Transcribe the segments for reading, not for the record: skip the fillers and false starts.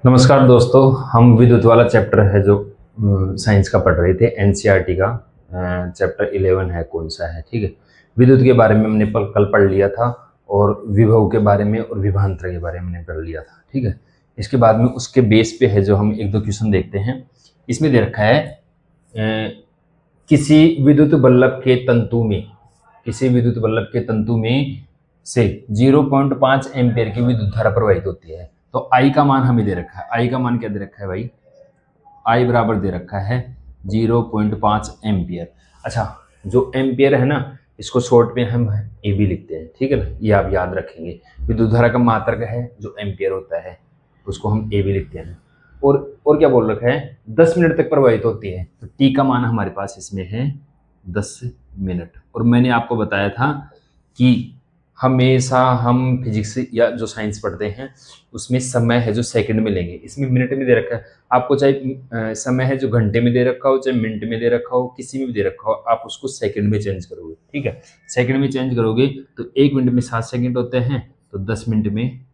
नमस्कार दोस्तों, हम विद्युत वाला चैप्टर है जो साइंस का पढ़ रहे थे। एनसीईआरटी का चैप्टर 11 है, कौन सा है, ठीक है। विद्युत के बारे में हमने कल पढ़ लिया था, और विभव के बारे में और विभवांतर के बारे में हमने पढ़ लिया था, ठीक है। इसके बाद में उसके बेस पे है जो हम एक दो क्वेश्चन देखते हैं। इसमें दे रखा है किसी विद्युत बल्ब के तंतु में से 0.5 एम्पियर की विद्युत धारा प्रवाहित होती है। तो आई का मान हमें दे रखा है। आई का मान क्या दे रखा है भाई? आई बराबर दे रखा है 0.5 एम्पियर। अच्छा, जो एम्पियर है ना, इसको शॉर्ट में हम ए बी लिखते हैं, ठीक है ना। ये आप याद रखेंगे। विद्युत धारा का मात्रक है जो एम्पियर होता है, उसको हम ए बी लिखते हैं। और क्या बोल रखा है? 10 मिनट तक प्रवाहित होती है। तो टी का मान हमारे पास इसमें है 10 मिनट। और मैंने आपको बताया था कि हमेशा हम फिजिक्स या जो साइंस पढ़ते हैं उसमें समय है जो सेकंड में लेंगे। इसमें मिनट में दे रखा है। आपको चाहे समय है जो घंटे में दे रखा हो, चाहे मिनट में दे रखा हो, किसी में भी दे रखा हो, आप उसको सेकंड में चेंज करोगे, ठीक है। सेकंड में चेंज करोगे तो 1 मिनट में 7 सेकंड होते हैं, तो 10 मिनट में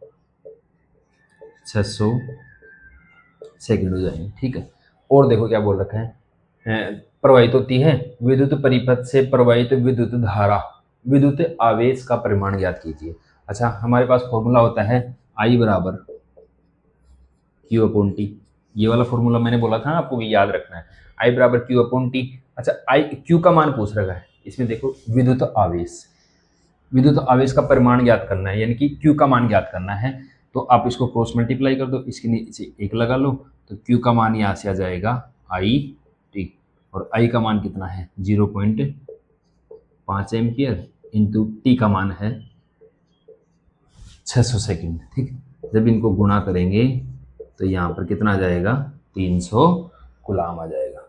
600 सेकंड हो जाएंगे, ठीक है। और देखो क्या बोल रखा है, प्रवाहित होती है विद्युत परिपथ से प्रवाहित विद्युत धारा, विद्युत आवेश का परिमाण ज्ञात कीजिए। अच्छा, हमारे पास फॉर्मूला होता है आई बराबर क्यू अपॉन टी। ये वाला फॉर्मूला मैंने बोला था ना, आपको भी याद रखना है। आई बराबर क्यू अपॉन टी। अच्छा, आई क्यू का मान पूछ रखा है। इसमें देखो विद्युत आवेश का परिमाण ज्ञात करना है, यानी कि क्यू का मान ज्ञात करना है। तो आप इसको क्रॉस मल्टीप्लाई कर दो, इसके नीचे एक लगा लो, तो क्यू का मान यहाँ से आ जाएगा आई टी। और आई का मान कितना है? 0.5 एम्पियर इंटू टी का मान है 600 सेकंड, ठीक है। जब इनको गुणा करेंगे तो यहाँ पर कितना आ जाएगा? 300 कुलाम आ जाएगा,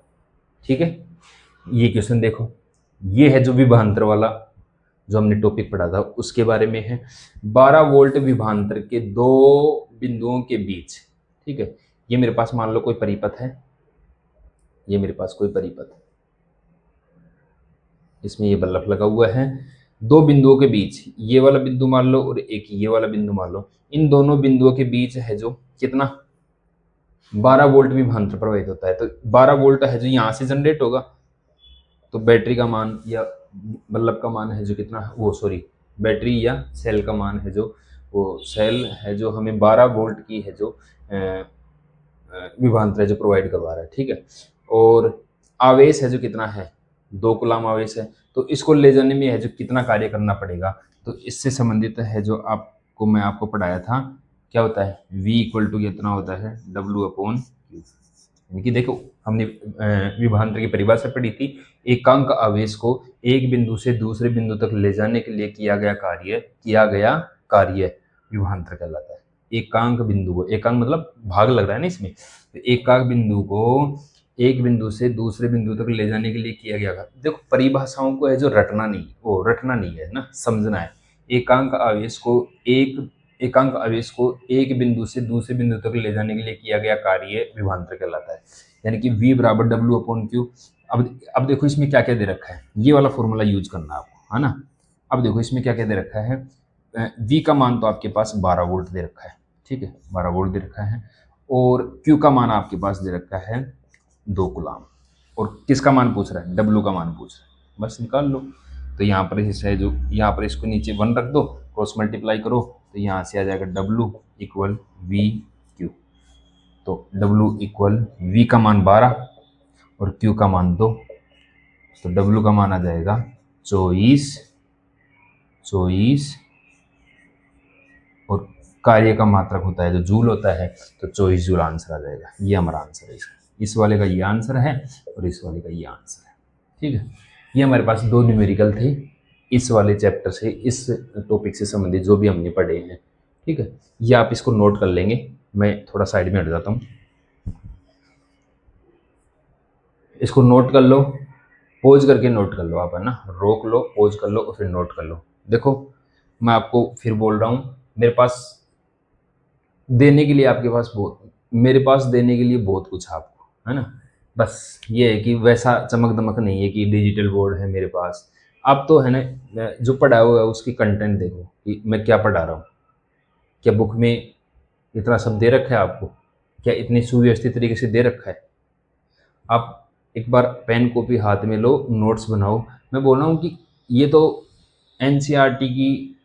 ठीक है। ये क्वेश्चन देखो, ये है जो विभवांतर वाला जो हमने टॉपिक पढ़ा था उसके बारे में है। 12 वोल्ट विभवांतर के दो बिंदुओं के बीच, ठीक है। ये मेरे पास मान लो कोई परिपथ है, ये मेरे पास कोई परिपथ, इसमें ये बल्ब लगा हुआ है। दो बिंदुओं के बीच ये वाला बिंदु मान लो और एक ये वाला बिंदु मान लो। इन दोनों बिंदुओं के बीच है जो कितना? 12 वोल्ट विभवांतर प्रवाहित होता है। तो 12 वोल्ट है जो यहाँ से जनरेट होगा, तो बैटरी का मान या बल्ब का मान है जो कितना है, वो सॉरी बैटरी या सेल का मान है जो, वो सेल है जो हमें 12 वोल्ट की है जो विभवांतर है जो प्रोवाइड करवा रहा है, ठीक है। और आवेश है जो कितना है? 2 कूलाम आवेश है। तो इसको ले जाने में है जो कितना कार्य करना पड़ेगा, तो इससे संबंधित है जो मैं आपको पढ़ाया था। क्या होता है? V इक्वल टू कितना होता है? W upon Q। यानी कि देखो, हमने विभवांतर की परिभाषा पढ़ी थी। एकांक आवेश को एक बिंदु से दूसरे बिंदु तक ले जाने के लिए किया गया कार्य विभवांतर कहलाता है। एकांक बिंदु को, एकांक मतलब भाग लग रहा है ना इसमें, तो एकांक बिंदु को एक बिंदु से दूसरे बिंदु तक ले जाने के लिए किया गया कार्य। देखो, परिभाषाओं को है जो रटना नहीं है ना, समझना है। एकांक आवेश को एक बिंदु से दूसरे बिंदु तक ले जाने के लिए किया गया कार्य विभवांतर कहलाता है। यानी कि V बराबर W अपॉन Q। अब देखो इसमें क्या क्या दे रखा है, ये वाला फॉर्मूला यूज करना आपको, है ना। अब देखो इसमें क्या क्या दे रखा है। V का मान तो आपके पास 12 वोल्ट दे रखा है, ठीक है, 12 वोल्ट दे रखा है। और Q का मान आपके पास दे रखा है 2 कूलाम। और किसका मान पूछ रहा है? W का मान पूछ रहा है, बस निकाल लो। तो यहाँ पर है जो, यहाँ पर इसको नीचे 1 रख दो, क्रॉस मल्टीप्लाई करो, तो यहाँ से आ जाएगा W इक्वल V Q। तो W इक्वल V का मान 12 और Q का मान 2, तो W का मान आ जाएगा 24 और कार्य का मात्रक होता है जो जूल होता है, तो 24 जूल आंसर आ जाएगा। ये हमारा आंसर है इसका। इस वाले का ये आंसर है और इस वाले का ये आंसर है, ठीक है। ये हमारे पास 2 न्यूमेरिकल थे इस वाले चैप्टर से, इस टॉपिक से संबंधित जो भी हमने पढ़े हैं, ठीक है। ये आप इसको नोट कर लेंगे। मैं थोड़ा साइड में हट जाता हूँ, इसको नोट कर लो, पॉज करके नोट कर लो आप, है ना। रोक लो, पॉज कर लो और फिर नोट कर लो। देखो, मैं आपको फिर बोल रहा हूँ, मेरे पास देने के लिए बहुत कुछ है आपको, है ना। बस ये है कि वैसा चमक दमक नहीं है कि डिजिटल बोर्ड है मेरे पास। अब तो है ना, जो पढ़ा हुआ है उसकी कंटेंट देखो कि मैं क्या पढ़ा रहा हूँ। क्या बुक में इतना सब दे रखा है आपको? क्या इतने सुव्यवस्थित तरीके से दे रखा है? आप एक बार पेन कॉपी हाथ में लो, नोट्स बनाओ। मैं बोल रहा हूँ कि ये तो एनसीईआरटी की,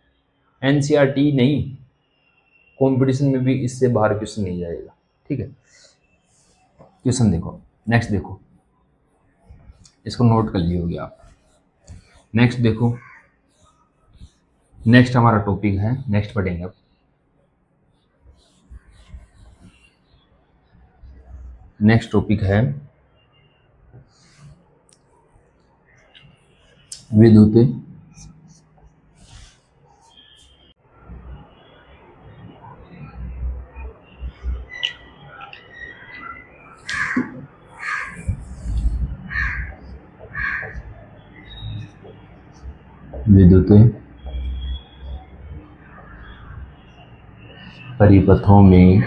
एनसीईआरटी नहीं, कंपटीशन में भी इससे बाहर क्वेश्चन नहीं जाएगा। ठीक है, क्वेश्चन देखो, नेक्स्ट देखो, इसको नोट कर लियोगे आप। नेक्स्ट देखो, नेक्स्ट हमारा टॉपिक है, नेक्स्ट पढ़ेंगे अब। नेक्स्ट टॉपिक है विद्युत विद्युत परिपथों में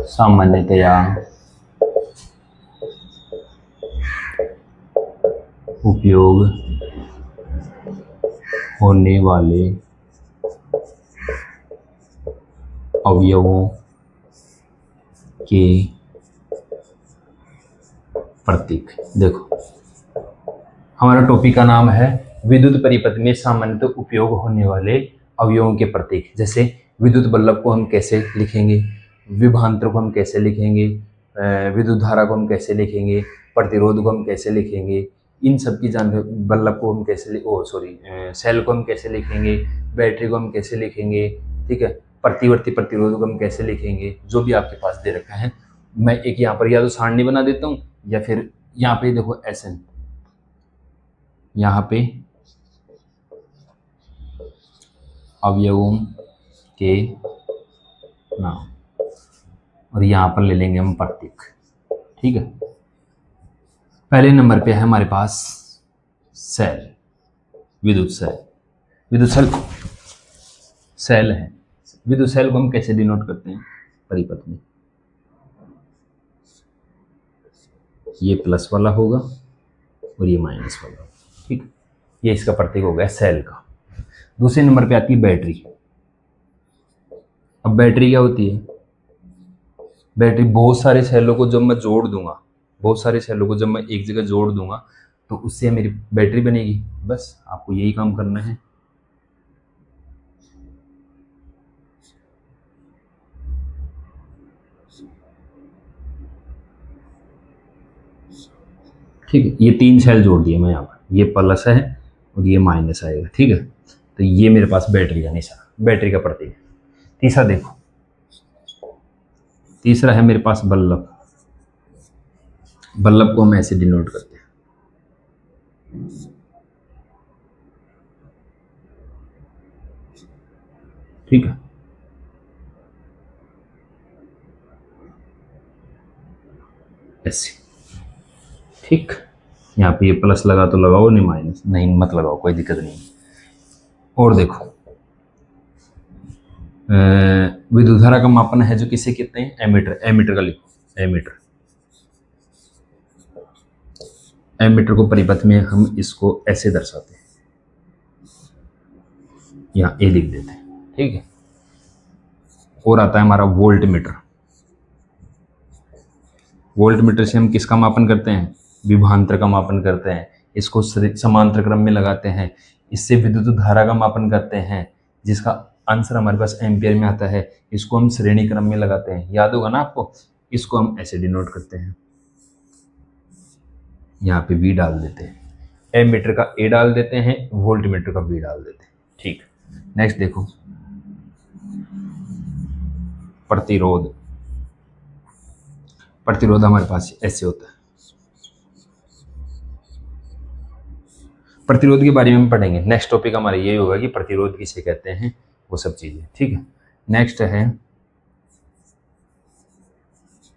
सामान्यतया उपयोग होने वाले अवयवों के प्रतीक। देखो, हमारा टॉपिक का नाम है विद्युत परिपथ में सामान्यतः उपयोग होने वाले अवयवों के प्रतीक। जैसे विद्युत बल्ब को हम कैसे लिखेंगे, विभवांतर को हम कैसे लिखेंगे, विद्युत धारा को हम कैसे लिखेंगे, प्रतिरोध को हम कैसे लिखेंगे, इन सब की जानकारी। बल्ब को हम कैसे सेल को हम कैसे लिखेंगे, बैटरी को हम कैसे लिखेंगे, ठीक है, प्रतिवर्ती प्रतिरोध को हम कैसे लिखेंगे, जो भी आपके पास दे रखा है। मैं एक यहाँ पर या तो सारणी बना देता हूँ, या फिर यहाँ पे देखो SN, यहाँ पे अवयवों के नाम, और यहाँ पर ले लेंगे हम प्रतीक। ठीक है, पहले नंबर पे है हमारे पास सेल, विद्युत सेल। विद्युत सेल सेल है। विद्युत सेल को हम कैसे डिनोट करते हैं परिपथ में? ये प्लस वाला होगा और ये माइनस वाला होगा। ठीक, ये इसका प्रतीक हो गया सेल का। दूसरे नंबर पे आती है बैटरी। अब बैटरी क्या होती है? बैटरी बहुत सारे सेलों को जब मैं जोड़ दूंगा, बहुत सारे सेलों को जब मैं एक जगह जोड़ दूंगा तो उससे मेरी बैटरी बनेगी। बस आपको यही काम करना है। ठीक है, ये 3 सेल जोड़ दिए मैं यहाँ पर, ये प्लस है और ये माइनस आएगा। ठीक है, तो ये मेरे पास बैटरी का निशान, बैटरी का प्रतीक। तीसरा देखो, तीसरा है मेरे पास बल्ब। बल्ब को हम ऐसे डिनोट करते हैं, ठीक है, ऐसे। ठीक, यहाँ पे ये प्लस लगा तो लगाओ, नहीं माइनस नहीं मत लगाओ, कोई दिक्कत नहीं। और देखो, विद्युत धारा का मापन है जो किसे कहते हैं? एमीटर। एमीटर का लिखो, एमीटर। एमीटर को परिपथ में हम इसको ऐसे दर्शाते हैं, यहाँ ए लिख देते हैं। ठीक है, और आता है हमारा वोल्ट मीटर। वोल्ट मीटर से हम किसका मापन करते हैं? विभवांतर का मापन करते हैं। इसको समांतर क्रम में लगाते हैं। इससे विद्युत धारा का मापन करते हैं, जिसका आंसर हमारे पास एम्पियर में आता है। इसको हम श्रेणी क्रम में लगाते हैं, याद होगा ना आपको। इसको हम ऐसे डिनोट करते हैं, यहाँ पे V डाल देते हैं, एमीटर का A डाल देते हैं, वोल्ट मीटर का V डाल देते हैं। ठीक, नेक्स्ट देखो, प्रतिरोध। प्रतिरोध हमारे पास ऐसे होता है। प्रतिरोध के बारे में हम पढ़ेंगे। नेक्स्ट टॉपिक हमारा यही होगा कि प्रतिरोध किसे कहते हैं, वो सब चीजें। ठीक है, नेक्स्ट है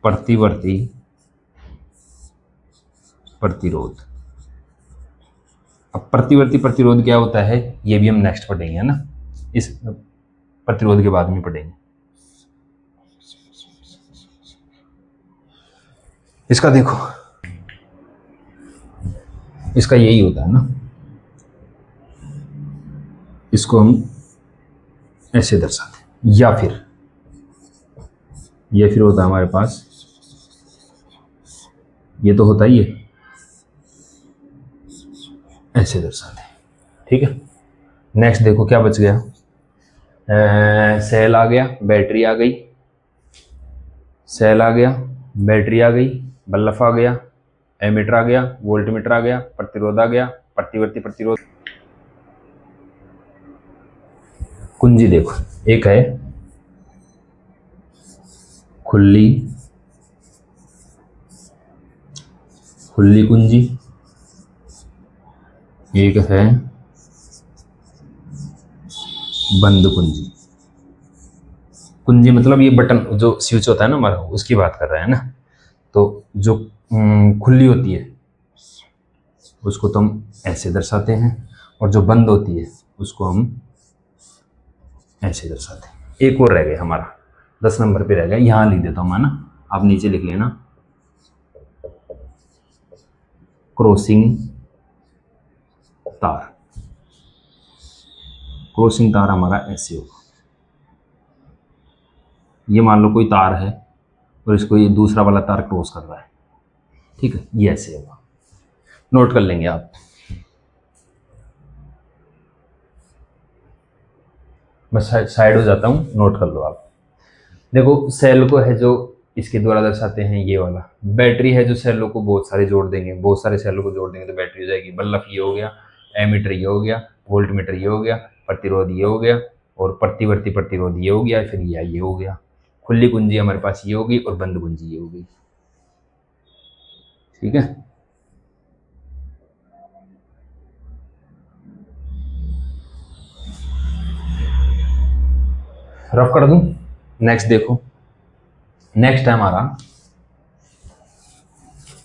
प्रतिवर्ती प्रतिरोध। अब प्रतिवर्ती प्रतिरोध क्या होता है, ये भी हम नेक्स्ट पढ़ेंगे, है ना, इस प्रतिरोध के बाद में पढ़ेंगे। इसका देखो, इसका यही होता है ना, इसको हम ऐसे दर्शाते हैं। या फिर होता है हमारे पास, ये तो होता ही है, ऐसे दर्शाते हैं। ठीक है, नेक्स्ट देखो क्या बच गया। सेल आ गया, बैटरी आ गई, सेल आ गया, बैटरी आ गई, बल्ब आ गया, एमीटर आ गया, वोल्टमीटर आ गया, प्रतिरोध आ गया, प्रतिवर्ती प्रतिरोध। कुंजी देखो, एक है खुली कुंजी, एक है बंद कुंजी। कुंजी मतलब ये बटन जो स्विच होता है ना हमारा, उसकी बात कर रहे हैं ना। तो जो खुली होती है उसको तो हम ऐसे दर्शाते हैं, और जो बंद होती है उसको हम ऐसे दर्शाते हैं। एक और रह गया हमारा, 10 नंबर पे रह गया, यहाँ लिख देता हूँ मैं ना, आप नीचे लिख लेना। क्रॉसिंग तार, क्रॉसिंग तार हमारा ऐसे होगा। ये मान लो कोई तार है और इसको ये दूसरा वाला तार क्रॉस कर रहा है, ठीक है, ये ऐसे होगा। नोट कर लेंगे आप। मैं साइड हो जाता हूँ, नोट कर लो आप। देखो सेल को है जो इसके द्वारा दर्शाते हैं ये वाला, बैटरी है जो सेलों को बहुत सारे जोड़ देंगे, बहुत सारे सेलों को जोड़ देंगे तो बैटरी हो जाएगी। बल्ब ये हो गया, एमीटर ये हो गया, वोल्टमीटर ये हो गया, प्रतिरोध ये हो गया, और प्रतिवर्ती प्रतिरोध ये हो गया, फिर ये हो गया। खुली कुंजी हमारे पास ये होगी और बंद कुंजी ये होगी। ठीक है, रफ कर दूं। नेक्स्ट देखो, नेक्स्ट है हमारा,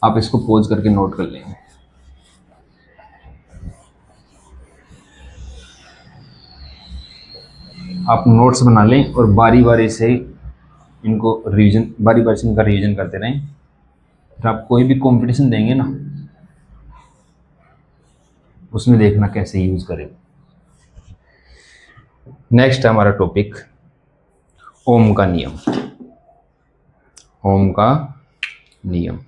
आप इसको पॉज करके नोट कर लेंगे। आप नोट्स बना लें और बारी बारी से इनको रिवीजन, बारी बारी से इनका रिवीजन करते रहें। फिर आप कोई भी कंपटीशन देंगे ना, उसमें देखना कैसे यूज करें। नेक्स्ट है हमारा टॉपिक ओम का नियम। ओम का नियम,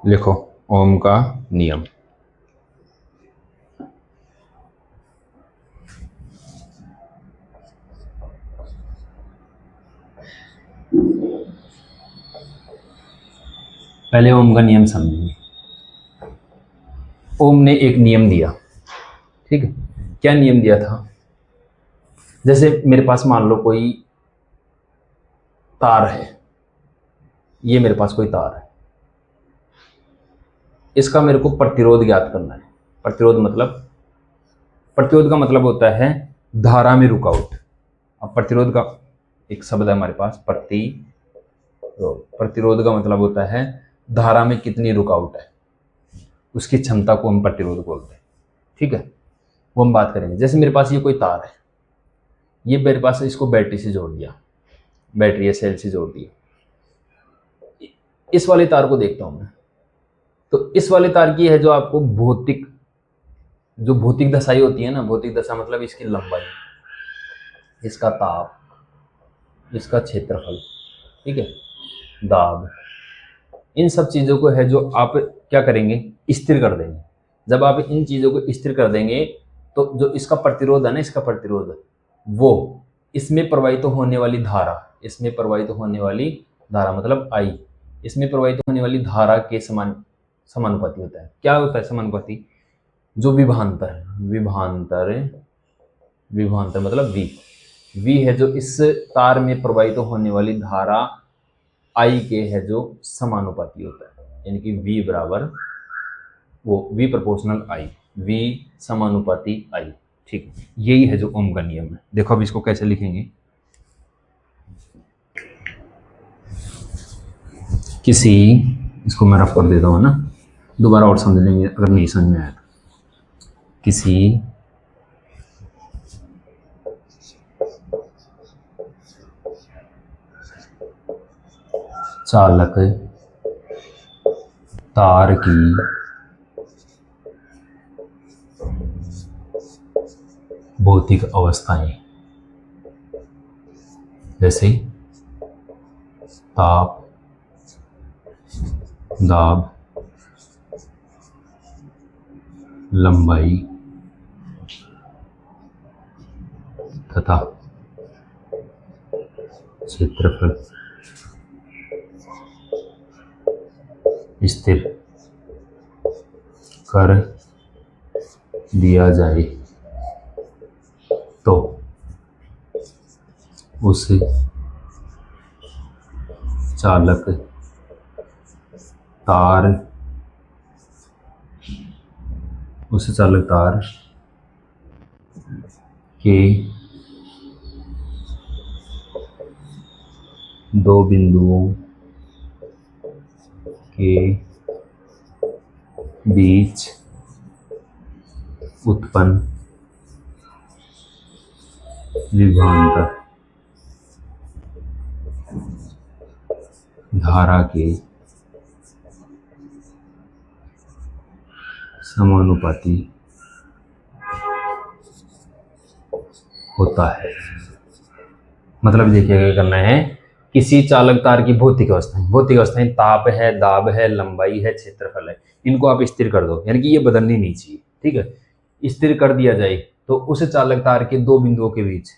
लिखो ओम का नियम। पहले ओम का नियम समझेंगे। ओम ने एक नियम दिया, ठीक है, क्या नियम दिया था। जैसे मेरे पास मान लो कोई तार है, ये मेरे पास कोई तार है, इसका मेरे को प्रतिरोध ज्ञात करना है। प्रतिरोध का मतलब होता है धारा में रुकावट। अब प्रतिरोध का एक शब्द है हमारे पास, प्रतिरोध का मतलब होता है धारा में कितनी रुकावट है, उसकी क्षमता को हम प्रतिरोध बोलते हैं। ठीक है, वो हम बात करेंगे। जैसे मेरे पास ये कोई तार है, ये मेरे पास इसको बैटरी से जोड़ दिया, बैटरी या सेल से जोड़ दिया। इस वाले तार को देखता हूं मैं, तो इस वाले तार की है जो आपको भौतिक दशाई होती है ना, भौतिक दशा मतलब इसकी लंबाई, इसका ताप, इसका क्षेत्रफल, ठीक है, दाब, इन सब चीज़ों को है जो आप क्या करेंगे, स्थिर कर देंगे। जब आप इन चीज़ों को स्थिर कर देंगे तो जो इसका प्रतिरोध है ना, इसका प्रतिरोध वो इसमें प्रवाहित होने वाली धारा, इसमें प्रवाहित होने वाली धारा मतलब आई, इसमें प्रवाहित होने वाली धारा के समानुपाती होता है। क्या होता है समानुपाती, जो विभवांतर है, विभवांतर मतलब वी है जो इस तार में प्रवाहित होने वाली धारा आई के है जो समानुपाती होता है, यानी कि वी बराबर वो वी प्रोपोर्शनल आई, वी समानुपाती आई। ठीक है, यही है जो ओम का नियम है। देखो अब इसको कैसे लिखेंगे। किसी, इसको मैं रफ कर देता हूँ ना, दोबारा और समझ लेंगे अगर नहीं समझ में आया तो। किसी चालक तार की भौतिक अवस्थाएं जैसे ताप, दाब, लंबाई तथा क्षेत्रफल स्थिर कर दिया जाए तो उस चालक तार के दो बिंदुओं के बीच उत्पन्न विभवांतर धारा के समानुपाती होता है। मतलब देखिए क्या करना है, किसी चालक तार की भौतिक अवस्थाएं ताप है, दाब है, लंबाई है, क्षेत्रफल है, इनको आप स्थिर कर दो, यानी कि ये बदलनी नहीं चाहिए, ठीक है। स्थिर कर दिया जाए तो उस चालक तार के दो बिंदुओं के बीच,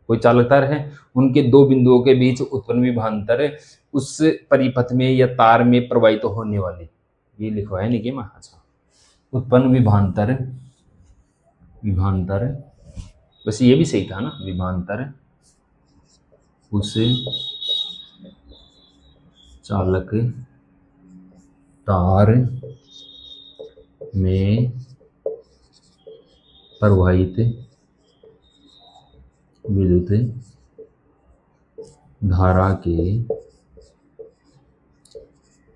कोई चालक तार है, उनके दो बिंदुओं के बीच उत्पन्न विभवांतर उस परिपथ में या तार में प्रवाहित होने वाली, ये लिखवा है नहीं कि अच्छा, उत्पन्न विभवांतर वैसे ये भी सही था ना, विभवांतर उस चालक तार में प्रवाहित विद्युत धारा के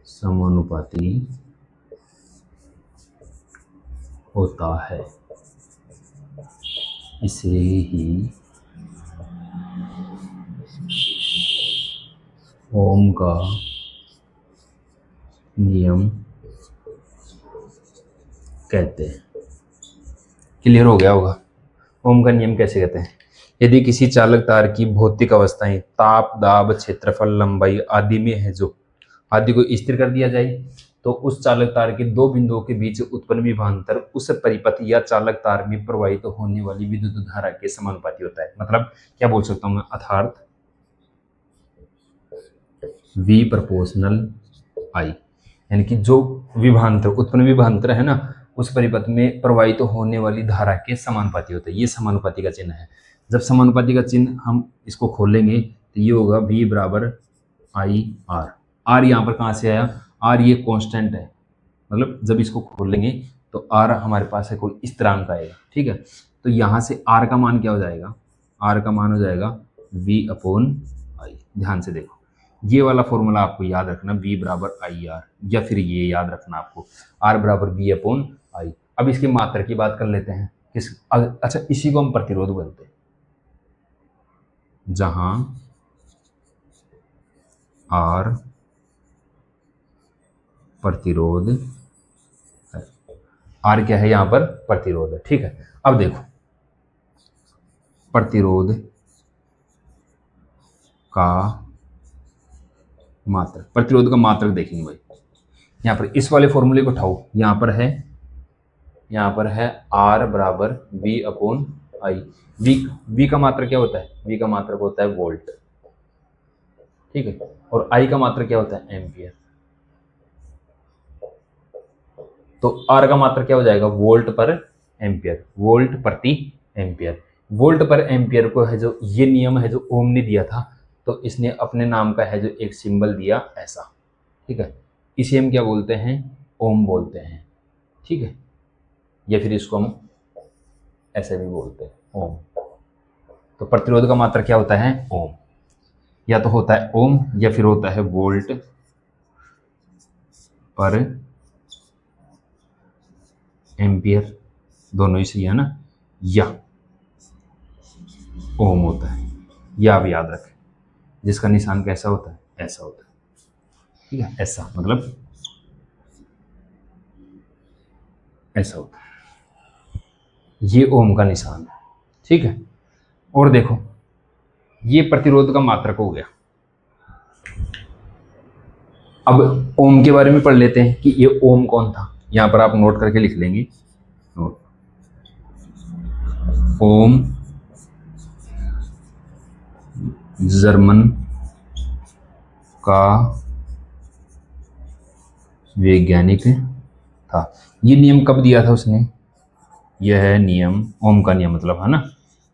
समानुपाती होता है। इसे ही ओम का नियम कहते हैं। क्लियर हो गया होगा ओम का नियम कैसे कहते हैं। यदि किसी चालक तार की भौतिक अवस्थाएं ताप, दाब, क्षेत्रफल, लंबाई आदि में है, जो आदि को स्थिर कर दिया जाए तो उस चालक तार के दो बिंदुओं के बीच उत्पन्न विभवांतर उस परिपथ या चालक तार में प्रवाहित होने वाली विद्युत धारा के समानुपाती होता है। मतलब क्या बोल सकता हूं मैं, अर्थात V प्रोपोर्शनल I, यानी कि जो विभवांतर उत्पन्न विभवांतर है ना, उस परिपथ में प्रवाहित होने वाली धारा के समानुपाती होता है। ये समानुपाती का चिन्ह है। जब समानुपाती का चिन्ह हम इसको खोलेंगे तो ये होगा V बराबर I R। R यहाँ पर कहाँ से आया, R ये कांस्टेंट है, मतलब जब इसको खोलेंगे तो R हमारे पास है कोई स्थिरांक आएगा, ठीक है। तो यहाँ से R का मान क्या हो जाएगा, R का मान हो जाएगा V अपॉन I। ध्यान से देखो, ये वाला फॉर्मूला आपको याद रखना, V बराबर आई आर, या फिर ये याद रखना आपको R बराबर V अपॉन आई। अब इसके मात्रा की बात कर लेते हैं। अच्छा, इसी को हम प्रतिरोध बोलते हैं। जहां R प्रतिरोध है, R क्या है यहाँ पर, प्रतिरोध है, ठीक है। अब देखो प्रतिरोध का मात्रक, प्रतिरोध का मात्रक देखेंगे भाई, यहाँ पर इस वाले फॉर्मूले को उठाओ, यहाँ पर है R बराबर V अपॉन आई। V का मात्रक क्या होता है, V का मात्रक होता है वोल्ट, ठीक है, और I का मात्रक क्या होता है, एम्पियर। तो R का मात्रक क्या हो जाएगा, वोल्ट पर एम्पियर, वोल्ट प्रति एम्पियर। वोल्ट पर एम्पियर को है जो ये नियम है जो ओम ने दिया था, तो इसने अपने नाम का है जो एक सिंबल दिया ऐसा, ठीक है। इसे हम क्या बोलते हैं, ओम बोलते हैं, ठीक है, या फिर इसको हम ऐसे भी बोलते हैं ओम। तो प्रतिरोध का मात्रक क्या होता है, ओम, या तो होता है ओम या फिर होता है वोल्ट पर एम्पियर, दोनों ही सही है ना, या ओम होता है। यह आप याद रखें, जिसका निशान कैसा होता है, ऐसा होता है, ठीक है, ऐसा मतलब ऐसा होता है, ये ओम का निशान है। ठीक है। और देखो ये प्रतिरोध का मात्रक हो गया। अब ओम के बारे में पढ़ लेते हैं कि ये ओम कौन था। यहां पर आप नोट करके लिख लेंगे। नोट, ओम जर्मन का वैज्ञानिक था। ये नियम कब दिया था उसने? यह नियम, ओम का नियम मतलब है ना,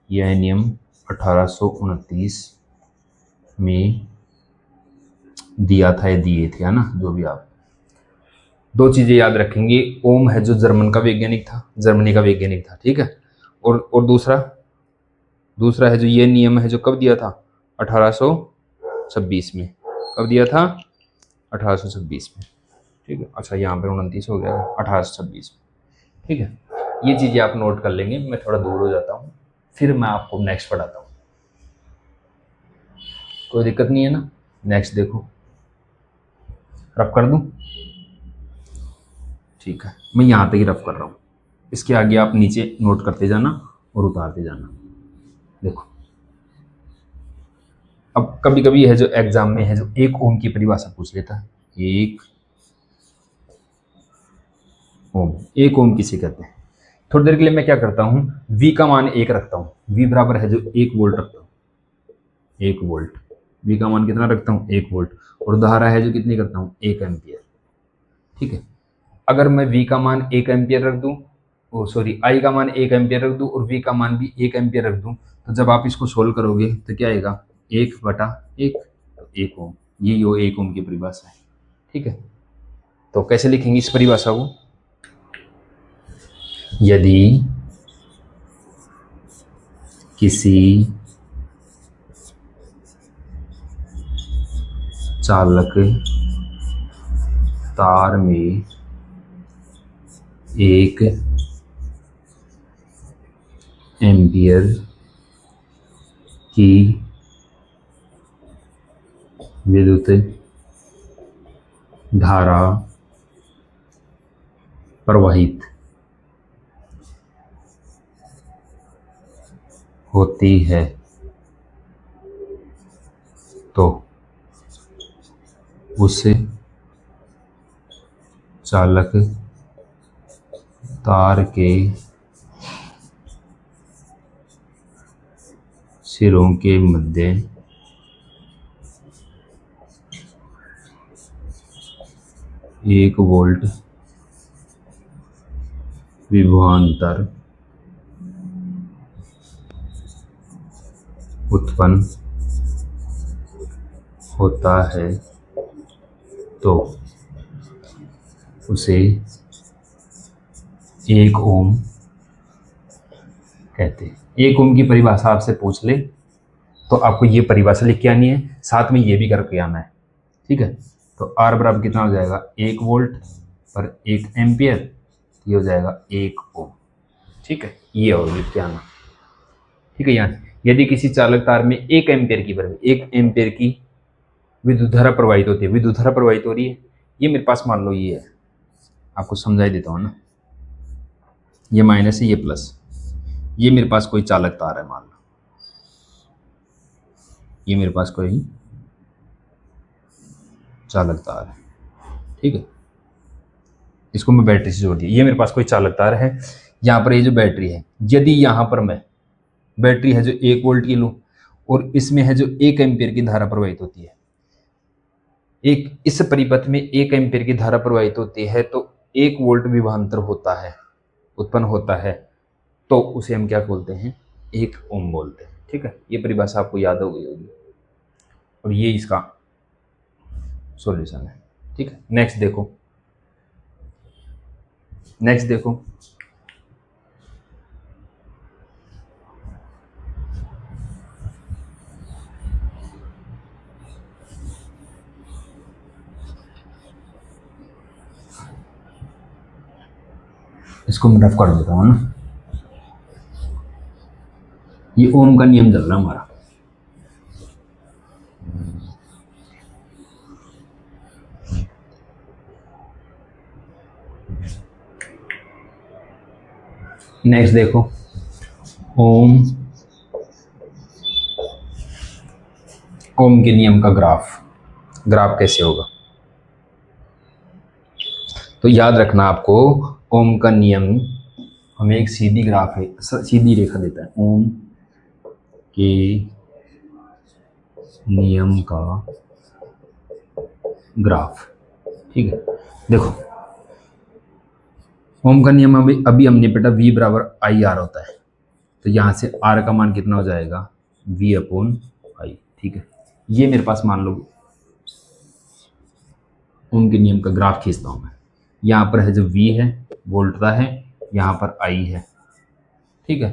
यह नियम 1829 में दिया था, या दिए थे, है ना, जो भी आप। दो चीजें याद रखेंगे, ओम है जो जर्मन का वैज्ञानिक था, जर्मनी का वैज्ञानिक था, ठीक है। और दूसरा दूसरा है जो ये नियम है जो कब दिया था? 1826 में। कब दिया था? 1826 में, ठीक है। अच्छा यहाँ पे 29 हो गया, 1826 में, ठीक है। ये चीज़ें आप नोट कर लेंगे। मैं थोड़ा दूर हो जाता हूँ, फिर मैं आपको नेक्स्ट पढ़ाता हूँ, कोई दिक्कत नहीं है ना। नेक्स्ट देखो, रफ कर दूँ? ठीक है, मैं यहाँ तक ही रफ कर रहा हूँ, इसके आगे आप नीचे नोट करते जाना और उतारते जाना। देखो अब कभी कभी है जो एग्जाम में है जो एक ओम की परिभाषा पूछ लेता है। एक ओम, एक ओम किसे कहते हैं? थोड़ी देर के लिए मैं क्या करता हूँ, V का मान 1 रखता हूँ। V बराबर है जो 1 वोल्ट रखता हूँ, 1 वोल्ट। V का मान कितना रखता हूँ? 1 वोल्ट। और धारा है जो कितनी करता हूँ? 1 एम्पियर, ठीक है। अगर मैं V का मान 1 एम्पियर रख दूँ, ओ सॉरी, I का मान 1 एम्पियर रख दूँ और V का मान भी 1 एम्पियर रख दूँ, तो जब आप इसको सोल्व करोगे तो क्या आएगा? 1/1, 1 ओम। ये 1 ओम की परिभाषा है, ठीक है। तो कैसे लिखेंगे इस परिभाषा को? यदि किसी चालक तार में 1 एम्पियर की विद्युत धारा प्रवाहित होती है तो उस चालक तार के सिरों के मध्य 1 वोल्ट विभवांतर उत्पन्न होता है तो उसे 1 ओम कहते हैं। 1 ओम की परिभाषा आपसे पूछ ले तो आपको ये परिभाषा लिख के आनी है, साथ में ये भी करके आना है, ठीक है। तो R बराबर कितना हो जाएगा? 1 वोल्ट पर 1 एम्पियर, ये हो जाएगा 1 ओम, ठीक है। ये और लिख के आना, ठीक है। यहाँ यदि किसी चालक तार में 1 एम्पियर की विद्युत धारा प्रवाहित होती है, विद्युत धारा प्रवाहित हो रही है, ये मेरे पास मान लो ये है, आपको समझाई देता हूँ ना, ये माइनस है, ये प्लस, ये मेरे पास कोई चालक तार है, मान लो ये मेरे पास कोई चालक तार है, ठीक है। इसको मैं बैटरी से जोड़ दिया, ये मेरे पास कोई चालक तार है। यहाँ पर ये जो बैटरी है, यदि यहाँ पर मैं बैटरी है जो 1 वोल्ट की लूँ और इसमें है जो 1 एम्पियर की धारा प्रवाहित होती है, एक इस परिपथ में 1 एम्पियर की धारा प्रवाहित होती है, तो 1 वोल्ट विभवांतर होता है, उत्पन्न होता है, तो उसे हम क्या बोलते हैं? 1 ओम बोलते हैं, ठीक है। ये परिभाषा आपको याद हो गई होगी और ये इसका सॉल्यूशन है, ठीक है। नेक्स्ट देखो, नेक्स्ट देखो, इसको मैं रफ कर देता हूँ ना। ये ओम का नियम चल रहा है हमारा, नेक्स्ट देखो, ओम ओम के नियम का ग्राफ कैसे होगा। तो याद रखना आपको, ओम का नियम हमें एक सीधी ग्राफ है, सीधी रेखा देता है। ओम के नियम का ग्राफ, ठीक है। देखो ओम का नियम अभी हमने पढ़ा V बराबर आई आर होता है, तो यहाँ से R का मान कितना हो जाएगा V अपॉन आई, ठीक है। ये मेरे पास मान लो ओम के नियम का ग्राफ खींचता हूँ मैं। यहाँ पर है जो V है वोल्टता है, यहाँ पर I है, ठीक है।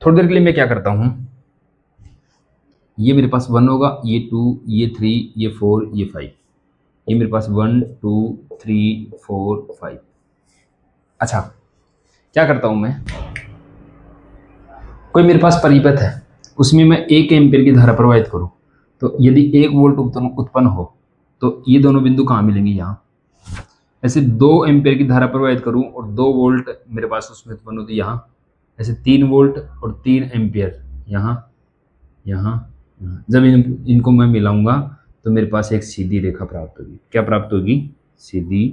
थोड़ी देर के लिए मैं क्या करता हूँ, ये मेरे पास 1 होगा, ये 2, ये 3, ये 4, ये 5, ये मेरे पास 1 2 3 4 5। अच्छा क्या करता हूँ मैं, कोई मेरे पास परिपथ है, उसमें मैं 1 एम्पीयर की धारा प्रवाहित करूँ, तो यदि 1 वोल्ट उत्पन्न हो तो ये दोनों बिंदु कहाँ मिलेंगे, यहाँ। ऐसे 2 एम्पीयर की धारा प्रवाहित करूँ और 2 वोल्ट मेरे पास उसमें उत्पन्न होती है यहाँ। ऐसे 3 वोल्ट और 3 एम्पीयर यहाँ यहाँ यहाँ। जब इनको मैं मिलाऊंगा तो मेरे पास एक सीधी रेखा प्राप्त होगी। क्या प्राप्त होगी, सीधी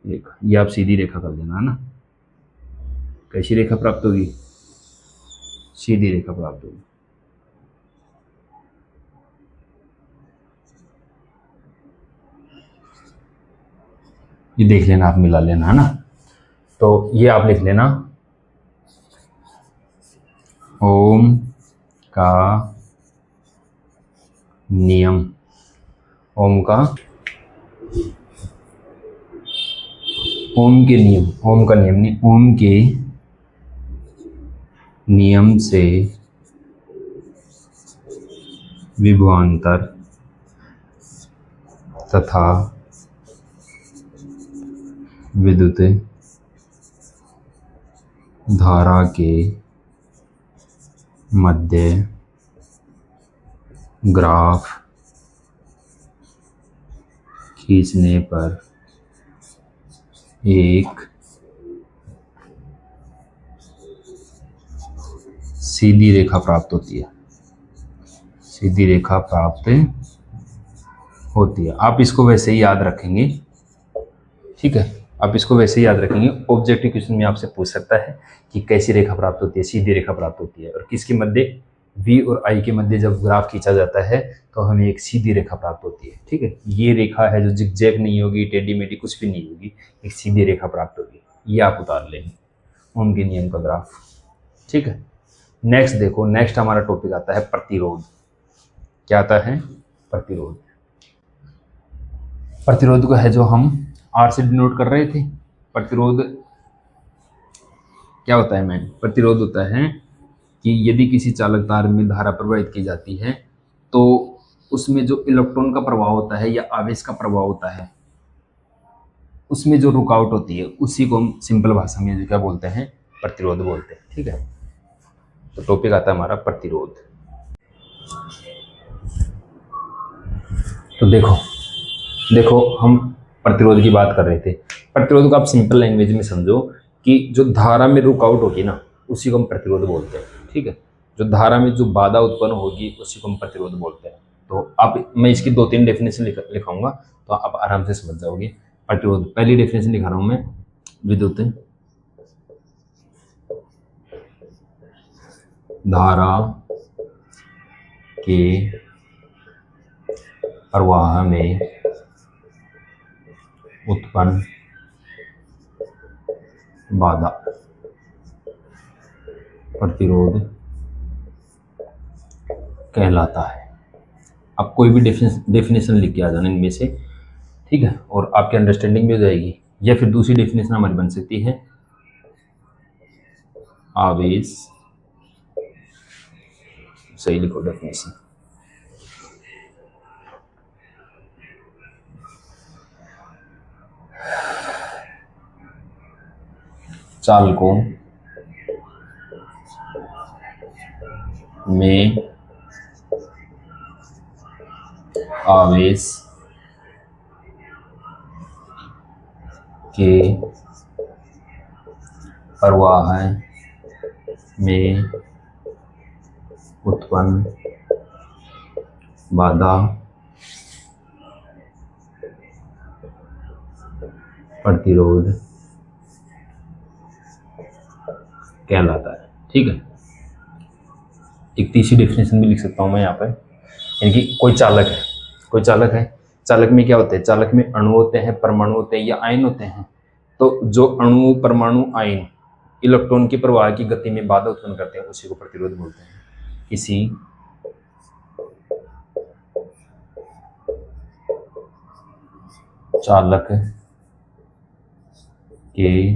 रेखा। ये आप सीधी रेखा कर देना, है ना। कैसी रेखा प्राप्त होगी, सीधी रेखा प्राप्त होगी। ये देख लेना, आप मिला लेना, है ना। तो ये आप लिख लेना, ओम का नियम, ओम का ओम के नियम, ओम का नियम नहीं, ओम के नियम से विभवांतर तथा विद्युत धारा के मध्य ग्राफ खींचने पर एक सीधी रेखा प्राप्त होती है, सीधी रेखा प्राप्त होती है। आप इसको वैसे ही याद रखेंगे, ठीक है। आप इसको वैसे ही याद रखेंगे। ऑब्जेक्टिव क्वेश्चन में आपसे पूछ सकता है कि कैसी रेखा प्राप्त होती है, सीधी रेखा प्राप्त होती है, और किसके मध्य, V और I के मध्य जब ग्राफ खींचा जाता है तो हमें एक सीधी रेखा प्राप्त होती है, ठीक है। ये रेखा है जो जिगजैग नहीं होगी, टेढ़ी मेढ़ी कुछ भी नहीं होगी, एक सीधी रेखा प्राप्त होगी। ये आप उतार लेंगे, ओम के नियम का ग्राफ, ठीक है। नेक्स्ट देखो, नेक्स्ट हमारा टॉपिक आता है प्रतिरोध। क्या आता है, प्रतिरोध। प्रतिरोध को है जो हम R से डिनोट कर रहे थे। प्रतिरोध क्या होता है मैन, प्रतिरोध होता है कि यदि किसी चालक तार में धारा प्रवाहित की जाती है तो उसमें जो इलेक्ट्रॉन का प्रभाव होता है या आवेश का प्रभाव होता है, उसमें जो रुकावट होती है, उसी को हम सिंपल भाषा में जो क्या बोलते हैं, प्रतिरोध बोलते हैं, ठीक है। तो टॉपिक आता है हमारा प्रतिरोध। तो देखो हम प्रतिरोध की बात कर रहे थे। प्रतिरोध को आप सिंपल लैंग्वेज में समझो कि जो धारा में रुकावट होगी ना, उसी को हम प्रतिरोध बोलते हैं, ठीक है। जो धारा में जो बाधा उत्पन्न होगी उसी को हम प्रतिरोध बोलते हैं। तो आप, मैं इसकी 2-3 डेफिनेशन लिखाऊंगा तो आप आराम से समझ जाओगे। प्रतिरोध, पहली डेफिनेशन लिखा रहा हूं मैं, विद्युत धारा के प्रवाह में उत्पन्न बाधा प्रतिरोध कहलाता है। आप कोई भी डेफिनेशन लिख के आ जाना इनमें से, ठीक है, और आपकी अंडरस्टैंडिंग भी हो जाएगी। या फिर दूसरी डेफिनेशन हमारी बन सकती है, आवेश, सही लिखो डेफिनेशन, चालकों में आवेश के प्रवाह में उत्पन्न बाधा प्रतिरोध कहलाता है। ठीक है, एक तीसरी डेफिनेशन भी लिख सकता हूं मैं यहाँ पर, यानी कि कोई चालक है, कोई चालक है, चालक में क्या होते हैं, चालक में अणु होते हैं, परमाणु होते हैं या आयन होते हैं। तो जो अणु, परमाणु, आयन इलेक्ट्रॉन के प्रवाह की गति में बाधा उत्पन्न करते हैं उसी को प्रतिरोध बोलते हैं। किसी चालक के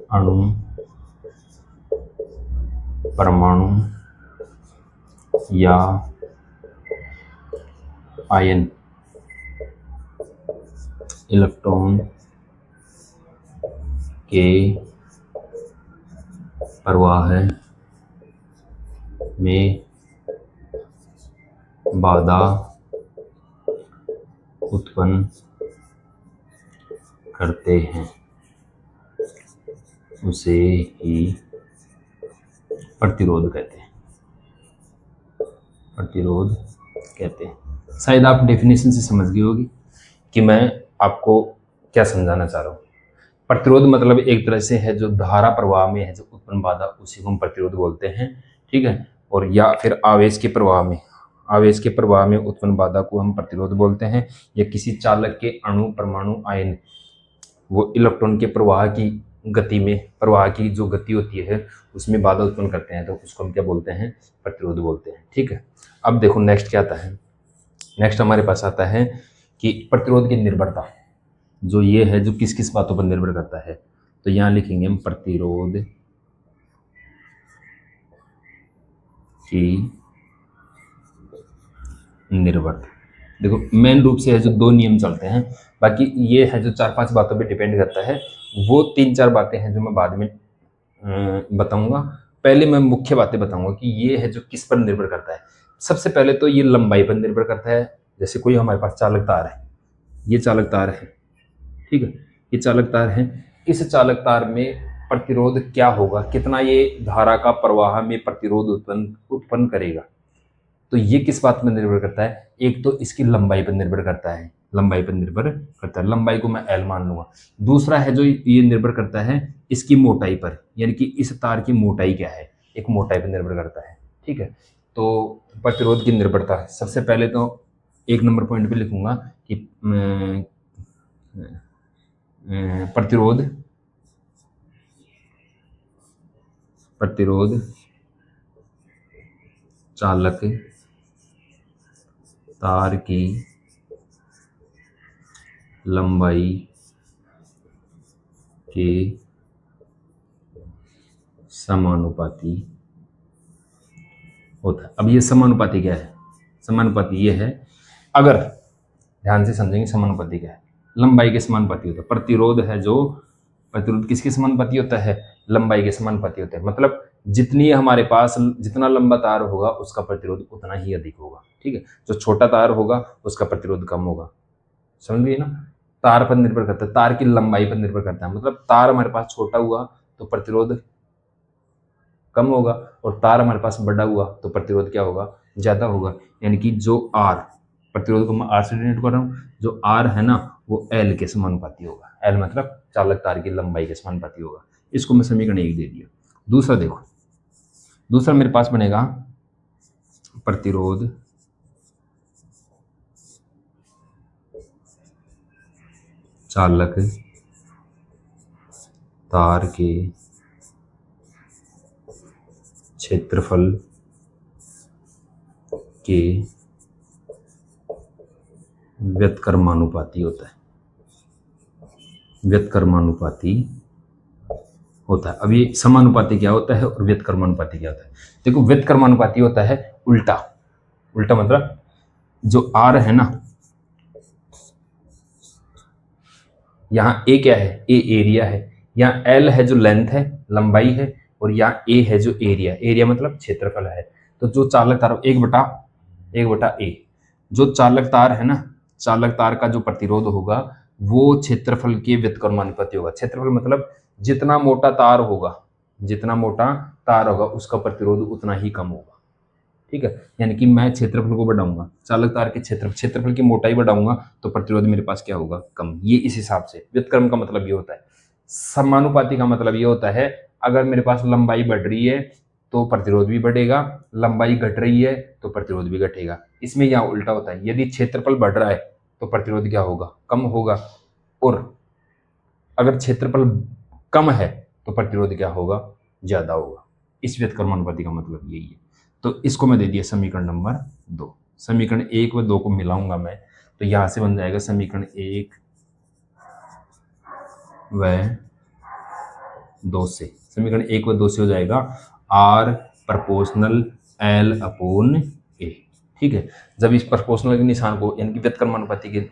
अणु, परमाणु या आयन इलेक्ट्रॉन के प्रवाह में बाधा उत्पन्न करते हैं उसे ही प्रतिरोध कहते हैं, प्रतिरोध कहते हैं। शायद आप डेफिनेशन से समझ गई होगी कि मैं आपको क्या समझाना चाह रहा हूँ। प्रतिरोध मतलब एक तरह से है जो धारा प्रवाह में है जो उत्पन्न बाधा, उसी को हम प्रतिरोध बोलते हैं। ठीक है, और या फिर आवेश के प्रवाह में, आवेश के प्रवाह में उत्पन्न बाधा को हम प्रतिरोध बोलते हैं। या किसी चालक के अणु, परमाणु, आयन वो इलेक्ट्रॉन के प्रवाह की गति में, प्रवाह की जो गति होती है उसमें बाधा उत्पन्न करते हैं, तो उसको हम क्या बोलते हैं, प्रतिरोध बोलते हैं। ठीक है, अब देखो नेक्स्ट क्या आता है। नेक्स्ट हमारे पास आता है कि प्रतिरोध की निर्भरता, जो ये है जो किस किस बातों पर निर्भर करता है। तो यहाँ लिखेंगे हम प्रतिरोध की निर्भरता। देखो मेन रूप से है जो दो नियम चलते हैं, बाकी ये है जो 4-5 बातों पे डिपेंड करता है। वो 3-4 बातें हैं जो मैं बाद में बताऊंगा। पहले मैं मुख्य बातें बताऊंगा कि ये है जो किस पर निर्भर करता है। सबसे पहले तो ये लंबाई पर निर्भर करता है। जैसे कोई हमारे पास चालक तार है, ये चालक तार है, ठीक है, ये चालक तार है। इस चालक तार में प्रतिरोध क्या होगा, कितना ये धारा का प्रवाह में प्रतिरोध उत्पन्न करेगा, तो ये किस बात पर निर्भर करता है। एक तो इसकी लंबाई पर निर्भर करता है, लंबाई पर निर्भर करता है, लंबाई को मैं एल मान लूंगा। दूसरा है जो ये निर्भर करता है इसकी मोटाई पर, यानी कि इस तार की मोटाई क्या है, एक मोटाई पर निर्भर करता है। ठीक है, तो प्रतिरोध की निर्भरता सबसे पहले तो 1 नंबर पॉइंट पे लिखूंगा कि प्रतिरोध चालक तार की लंबाई के समानुपाती होता है। अब ये समानुपाती क्या है, समानुपाती ये है, अगर ध्यान से समझेंगे समानुपाती क्या है, लंबाई के समानुपाती होता है। प्रतिरोध है जो, प्रतिरोध किसके समानुपाती होता है, लंबाई के समानुपाती होता है। मतलब जितनी हमारे पास, जितना लंबा तार होगा उसका प्रतिरोध उतना ही अधिक होगा। ठीक है, जो छोटा तार होगा उसका प्रतिरोध कम होगा। समझ गए ना, तार पर निर्भर करता है, तार की लंबाई पर निर्भर करता है। मतलब तार हमारे पास छोटा हुआ तो प्रतिरोध कम होगा, और तार हमारे पास बड़ा हुआ तो प्रतिरोध क्या होगा, ज्यादा होगा। यानी कि जो आर, प्रतिरोध को मैं आर से डिनोट कर रहा हूँ, जो आर है ना वो एल के समानुपाती होगा। एल मतलब चालक तार की लंबाई के समानुपाती होगा। इसको मैं समीकरण 1 दे दिया। दूसरा देखो, दूसरा मेरे पास बनेगा प्रतिरोध चालक तार के क्षेत्रफल के व्युत्क्रमानुपाती होता है, व्युत्क्रमानुपाती होता है। अब ये समानुपाती क्या होता है और व्युत्क्रमानुपाती क्या होता है। देखो व्युत्क्रमानुपाती होता है उल्टा, उल्टा मतलब जो आर है ना, यहाँ ए क्या है, ए एरिया है, यहाँ एल है जो लेंथ है, लंबाई है, और यहाँ ए है जो एरिया, एरिया मतलब क्षेत्रफल है। तो जो चालक तार 1/A, जो चालक तार है ना, चालक तार का जो प्रतिरोध होगा वो क्षेत्रफल के व्युत्क्रमानुपाती होगा। क्षेत्रफल मतलब जितना मोटा तार होगा, जितना मोटा तार होगा उसका प्रतिरोध उतना ही कम होगा। ठीक है, यानी कि मैं क्षेत्रफल को बढ़ाऊंगा, चालक तार के क्षेत्रफल की मोटाई बढ़ाऊंगा तो प्रतिरोध मेरे पास क्या होगा, कम। ये इस हिसाब से व्युत्क्रम का मतलब ये होता है। समानुपाती का मतलब ये होता है अगर मेरे पास लंबाई बढ़ रही है तो प्रतिरोध भी बढ़ेगा, लंबाई घट रही है तो प्रतिरोध भी घटेगा। इसमें यहाँ उल्टा होता है, यदि क्षेत्रफल बढ़ रहा है तो प्रतिरोध क्या होगा, कम होगा, और अगर क्षेत्रफल कम है तो प्रतिरोध क्या होगा, ज्यादा होगा। इस व्युत्क्रमानुपाती का मतलब यही है। तो इसको मैं दे दिया समीकरण नंबर 2। समीकरण 1 व 2 को मिलाऊंगा मैं, तो यहां से बन जाएगा समीकरण 1 व 2 से, समीकरण 1 व 2 से हो जाएगा आर प्रोपोर्शनल एल अपॉन ए। ठीक है, जब इस प्रोपोर्शनल के निशान को यानी कि व्युत्क्रमानुपाती के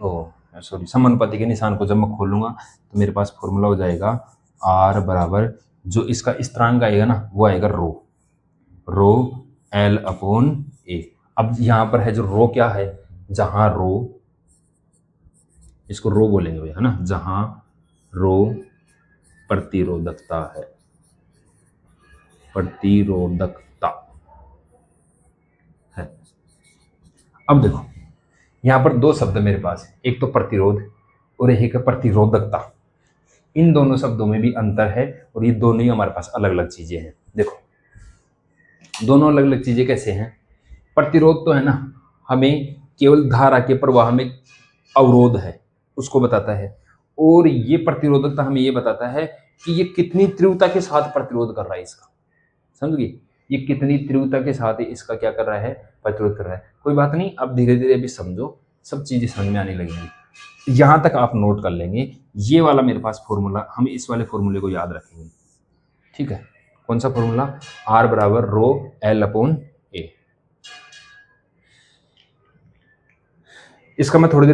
समानुपाती के निशान को जब मैं खोलूंगा तो मेरे पास फॉर्मूला हो जाएगा आर बराबर, जो इसका स्थिरांक आएगा ना वो आएगा रो एल अपॉन ए। अब यहां पर है जो रो क्या है, जहां रो, इसको रो बोलेंगे भैया, है ना, जहां रो प्रतिरोधकता है, प्रतिरोधकता है। अब देखो यहां पर दो शब्द मेरे पास, एक तो प्रतिरोध और एक है प्रतिरोधकता। इन दोनों शब्दों में भी अंतर है और ये दोनों ही हमारे पास अलग अलग चीजें हैं। देखो दोनों अलग अलग चीजें कैसे हैं, प्रतिरोध तो है ना हमें केवल धारा के प्रवाह में अवरोध है उसको बताता है, और ये प्रतिरोधकता हमें ये बताता है कि ये कितनी तीव्रता के साथ प्रतिरोध कर रहा है इसका। समझ गए, ये कितनी तीव्रता के साथ इसका क्या कर रहा है, प्रतिरोध कर रहा है। कोई बात नहीं, अब धीरे धीरे अभी समझो, सब चीजें समझ में आने लगेंगी। यहां तक आप नोट कर लेंगे, ये वाला मेरे पास फॉर्मूला, हम इस वाले फॉर्मूले को याद रखेंगे। ठीक है, कौन सा फॉर्मूला, आर बराबर रो एल अपॉन ए। इसका मैं थोड़ी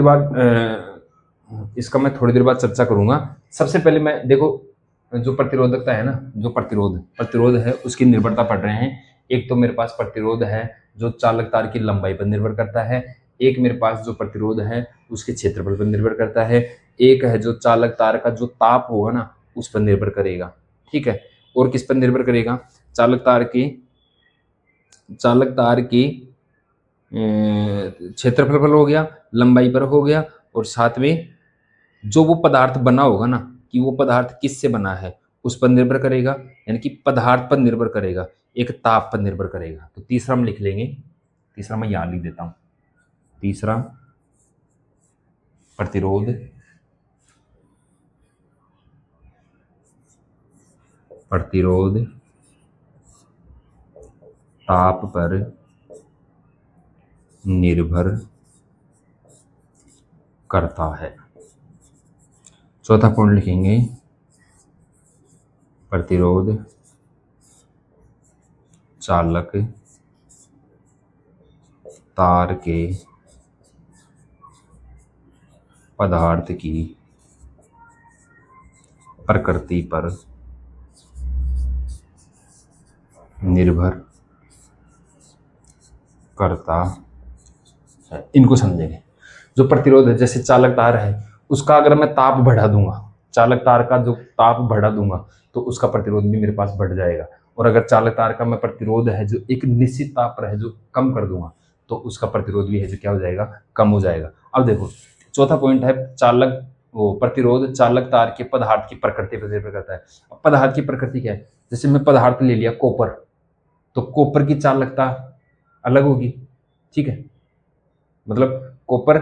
देर बाद चर्चा करूंगा। सबसे पहले मैं देखो जो प्रतिरोधकता है ना, जो प्रतिरोध है उसकी निर्भरता पढ़ रहे हैं। एक तो मेरे पास प्रतिरोध है जो चालक तार की लंबाई पर निर्भर करता है, एक मेरे पास जो प्रतिरोध है उसके क्षेत्रफल पर निर्भर करता है, एक है जो चालक तार का जो ताप होगा ना उस पर निर्भर करेगा। ठीक है, और किस पर निर्भर करेगा, चालक तार की क्षेत्रफल पर हो गया, लंबाई पर हो गया, और साथ में जो वो पदार्थ बना होगा ना कि वो पदार्थ किससे बना है उस पर निर्भर करेगा, यानी कि पदार्थ पर निर्भर करेगा, एक ताप पर निर्भर करेगा। तो तीसरा हम लिख लेंगे, तीसरा मैं यहां लिख देता हूं, तीसरा प्रतिरोध ताप पर निर्भर करता है। चौथा पॉइंट लिखेंगे, प्रतिरोध चालक तार के पदार्थ की प्रकृति पर निर्भर करता है। इनको समझेंगे। जो प्रतिरोध है, जैसे चालक तार है उसका अगर मैं ताप बढ़ा दूंगा, चालक तार का जो ताप बढ़ा दूंगा तो उसका प्रतिरोध भी मेरे पास बढ़ जाएगा, और अगर चालक तार का मैं प्रतिरोध है जो एक निश्चित ताप पर है जो कम कर दूंगा तो उसका प्रतिरोध भी है जो क्या हो जाएगा, कम हो जाएगा। अब देखो चौथा पॉइंट है प्रतिरोध चालक तार के पदार्थ की प्रकृति पर निर्भर करता है। अब पदार्थ की प्रकृति क्या है, जैसे मैं पदार्थ ले लिया कॉपर, तो कॉपर की चालकता अलग होगी। ठीक है, मतलब कॉपर,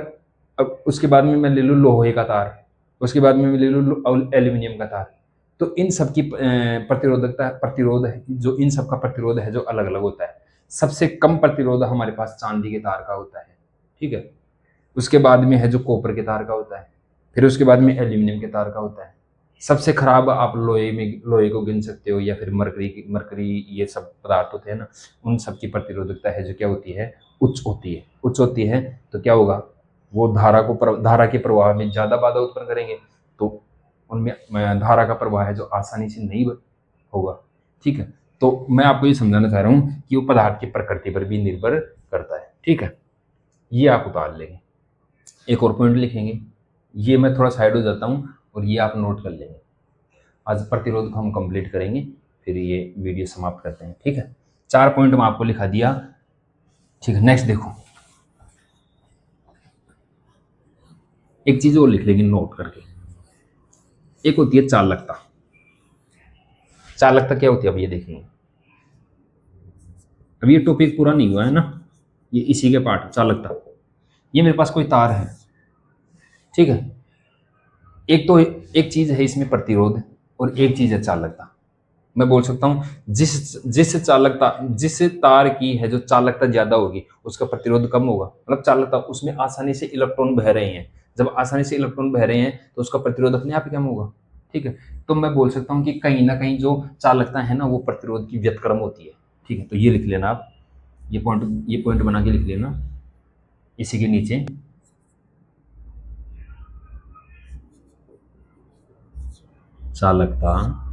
अब उसके बाद में मैं ले लूँ लोहे का तार, उसके बाद में मैं ले लूँ एल्यूमिनियम का तार, तो इन सब की प्रतिरोध है जो इन सब का प्रतिरोध है जो अलग अलग होता है। सबसे कम प्रतिरोध हमारे पास चांदी के तार का होता है। ठीक है, उसके बाद में है जो कॉपर के तार का होता है, फिर उसके बाद में एल्यूमिनियम के तार का होता है। सबसे खराब आप लोहे को गिन सकते हो, या फिर मरकरी, ये सब पदार्थ होते हैं ना, उन सब की प्रतिरोधकता है जो क्या होती है, उच्च होती है। तो क्या होगा, वो धारा के प्रवाह में ज्यादा बाधा उत्पन्न करेंगे, तो उनमें धारा का प्रवाह है जो आसानी से नहीं होगा। ठीक है, तो मैं आपको ये समझाना चाह रहा हूँ कि वो पदार्थ की प्रकृति पर भी निर्भर करता है। ठीक है, ये आप उतार लेंगे। एक और पॉइंट लिखेंगे, ये मैं थोड़ा साइड हो जाता हूँ और ये आप नोट कर लेंगे। आज प्रतिरोध को हम कंप्लीट करेंगे, फिर ये वीडियो समाप्त करते हैं। ठीक है, 4 पॉइंट मैं आपको लिखा दिया, ठीक है, नेक्स्ट देखो, एक चीज और लिख लेंगे नोट करके। एक होती है चालकता। चालकता क्या होती है अब ये देखेंगे। अब ये टॉपिक पूरा नहीं हुआ है ना, ये इसी के पार्ट चालकता। ये मेरे पास कोई तार है, ठीक है। एक तो एक चीज है इसमें प्रतिरोध, और एक चीज है चालकता। मैं बोल सकता हूं जिस तार की है जो चालकता ज्यादा होगी उसका प्रतिरोध कम होगा। मतलब चालकता, उसमें आसानी से इलेक्ट्रॉन बह रहे हैं, जब आसानी से इलेक्ट्रॉन बह रहे हैं तो उसका प्रतिरोध अपने आप ही कम होगा, ठीक है। तो मैं बोल सकता हूं कि कहीं ना कहीं जो चालकता है ना वो प्रतिरोध की व्यतिक्रम होती है, ठीक है। तो ये लिख लेना आप, ये पॉइंट बना के लिख लेना इसी के नीचे। चालकता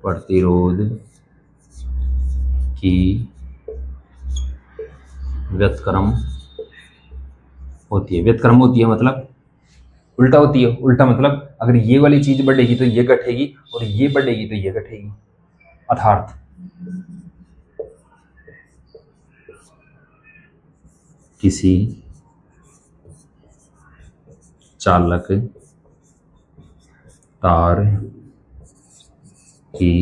प्रतिरोध की व्यतिक्रम होती है। व्यतिक्रम होती है मतलब उल्टा होती है। उल्टा मतलब अगर ये वाली चीज बढ़ेगी तो ये घटेगी, और ये बढ़ेगी तो ये घटेगी। अर्थात किसी चालक तार की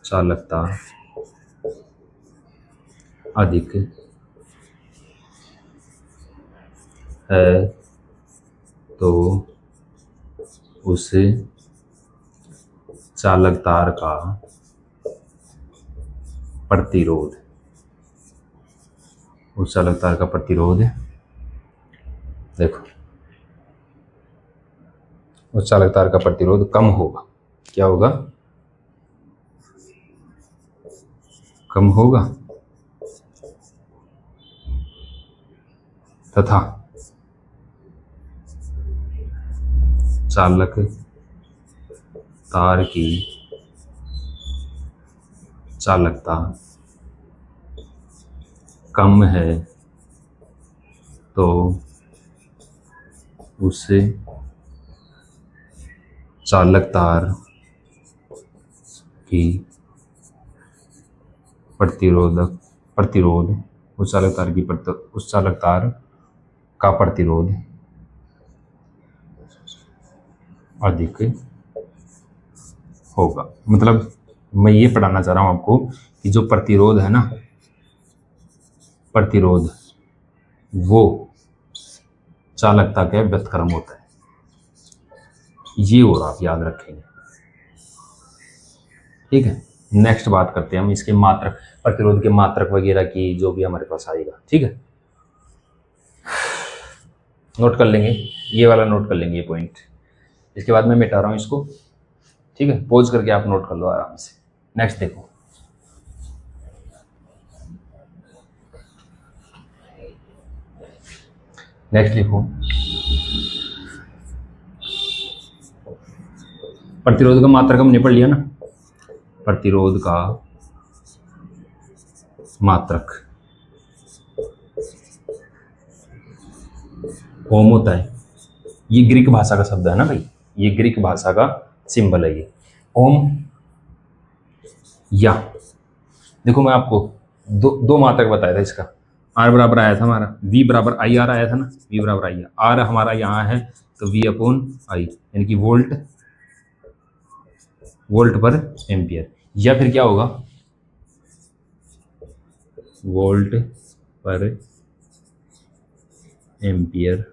चालकता अधिक है तो उस चालक तार का प्रतिरोध, उस चालक तार का प्रतिरोध, देखो उस चालक तार का प्रतिरोध कम होगा। क्या होगा? कम होगा। तथा चालक तार की चालकता कम है तो उससे चालक तार की प्रतिरोध उस चालक तार का प्रतिरोध अधिक होगा। मतलब मैं ये पढ़ाना चाह रहा हूं आपको कि जो प्रतिरोध है ना, प्रतिरोध वो चालकता के व्यतिक्रम होता है। ये और आप याद रखेंगे, ठीक है। नेक्स्ट बात करते हैं हम इसके मात्रक, प्रतिरोध के मात्रक वगैरह की, जो भी हमारे पास आएगा, ठीक है। नोट कर लेंगे, ये वाला नोट कर लेंगे ये पॉइंट। इसके बाद मैं मिटा रहा हूं इसको, ठीक है। पॉज करके आप नोट कर लो आराम से। नेक्स्ट देखो, नेक्स्ट लिखो, प्रतिरोध का मात्रक हमने पढ़ लिया ना। प्रतिरोध का मात्रक ओम होता है। ये ग्रीक भाषा का शब्द है ना भाई, ये ग्रीक भाषा का सिंबल है ये ओम। या देखो मैं आपको दो मात्रक बताया था इसका। आर बराबर आया था हमारा, वी बराबर आई आर आया था ना, वी बराबर आई आर हमारा यहाँ है तो वी अपॉन आई, यानी कि वोल्ट पर एम्पियर। या फिर क्या होगा, वोल्ट पर एम्पियर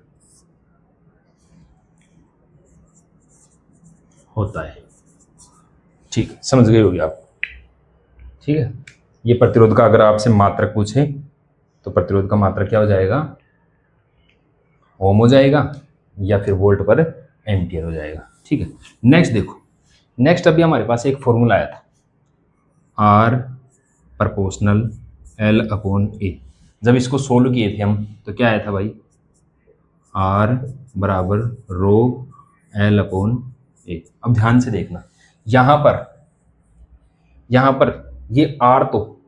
होता है, ठीक, समझ गए होगे आप, ठीक है। ये प्रतिरोध का अगर आपसे मात्रक पूछे तो प्रतिरोध का मात्रक क्या हो जाएगा, ओम हो जाएगा या फिर वोल्ट पर एम्पियर हो जाएगा, ठीक है। नेक्स्ट देखो, नेक्स्ट अभी हमारे पास एक फॉर्मूला आया था, आर प्रपोर्शनल एल अपॉन ए। जब इसको सोल्व किए थे हम तो क्या आया था भाई, आर बराबर रो एल अपॉन ए। अब ध्यान से देखना, यहाँ पर ये आर तो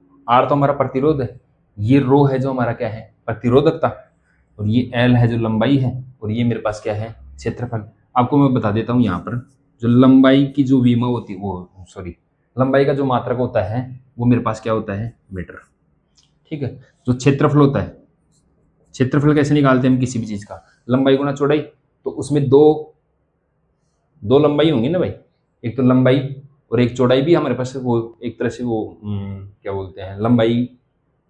हमारा प्रतिरोध है, ये रो है जो हमारा क्या है, प्रतिरोधकता, और ये एल है जो लंबाई है, और ये मेरे पास क्या है, क्षेत्रफल। आपको मैं बता देता हूँ, यहाँ पर जो लंबाई की जो विमा होती है वो लंबाई का जो मात्रक होता है वो मेरे पास क्या होता है, मीटर। ठीक है, जो क्षेत्रफल होता है, क्षेत्रफल कैसे निकालते हैं हम किसी भी चीज़ का, लंबाई गुना चौड़ाई। तो उसमें दो दो लंबाई होंगी ना भाई, एक तो लंबाई और एक चौड़ाई भी हमारे पास वो एक तरह से वो क्या बोलते हैं, लंबाई